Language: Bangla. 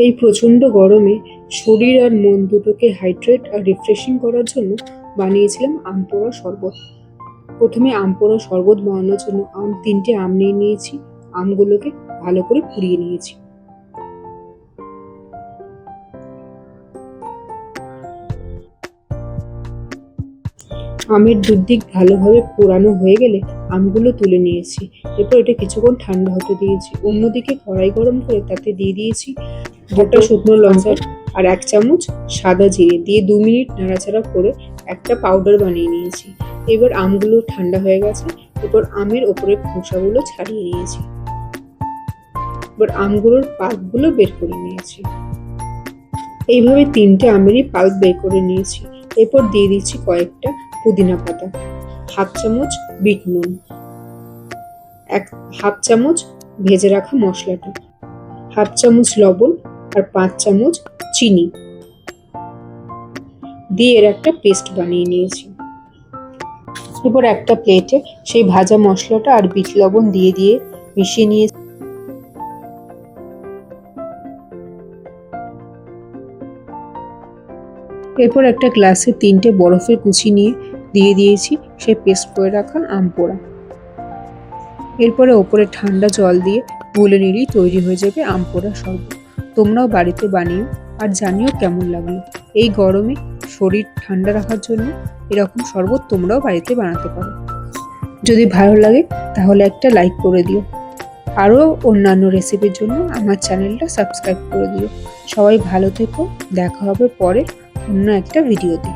এই প্রচণ্ড গরমে শরীর আর মন দুটোকে হাইড্রেট আর রিফ্রেশিং করার জন্য বানিয়েছিলাম আম পোড়া শরবত। প্রথমে আম পোড়া শরবত বানানোর জন্য তিনটে আম নিয়ে নিয়েছি। আমগুলোকে ভালো করে পুড়িয়ে নিয়েছি। আমের দুদিক ভালোভাবে পোড়ানো হয়ে গেলে আমগুলো তুলে নিয়েছি। এরপর এটা কিছুক্ষণ ঠান্ডা হতে দিয়েছি। অন্যদিকে কড়াই গরম করে তাতে দিয়ে দিয়েছি গোটা শুকনো লঙ্কা আর 1 চামচ সাদা জিরে দিয়ে 2 মিনিট নাড়াচাড়া করে একটা পাউডার বানিয়ে নিয়েছি। এবার আমগুলো ঠান্ডা হয়ে গেছে। এরপর আমের ওপরের খোসাগুলো ছাড়িয়ে নিয়েছি। এবার আমগুলোর পাল্পগুলো বের করে নিয়েছি। এইভাবে 3টে আমেরই পাল্প বের করে নিয়েছি। এরপর দিয়ে দিচ্ছি কয়েকটা পুদিনা পাতা, 1/2 চামচ বিট নুন, 1/2 চামচ ভেজে রাখা মশলাটা, 1/2 চামচ লবণ আর 5 চামচ চিনি দিয়ে এর একটা পেস্ট বানিয়ে নিয়েছি। এরপর একটা প্লেটে সেই ভাজা মশলাটা আর বিট লবণ দিয়ে মিশিয়ে নিয়েছি। এরপর একটা গ্লাসে 3টে বরফের কুচি নিয়ে দিয়ে দিয়েছি সেই পেস্ট করে রাখা আম পোড়া। এরপরে ওপরে ঠান্ডা জল দিয়ে গুলে নিলেই তৈরি হয়ে যাবে আম পোড়া শরবত। তোমরাও বাড়িতে বানিও আর জানিও কেমন লাগলো। এই গরমে শরীর ঠান্ডা রাখার জন্য এরকম শরবত তোমরাও বাড়িতে বানাতে পারো। যদি ভালো লাগে তাহলে একটা লাইক করে দিও। আরও অন্যান্য রেসিপির জন্য আমার চ্যানেলটা সাবস্ক্রাইব করে দিও। সবাই ভালো থেকো। দেখা হবে পরের অন্য একটা ভিডিওতে।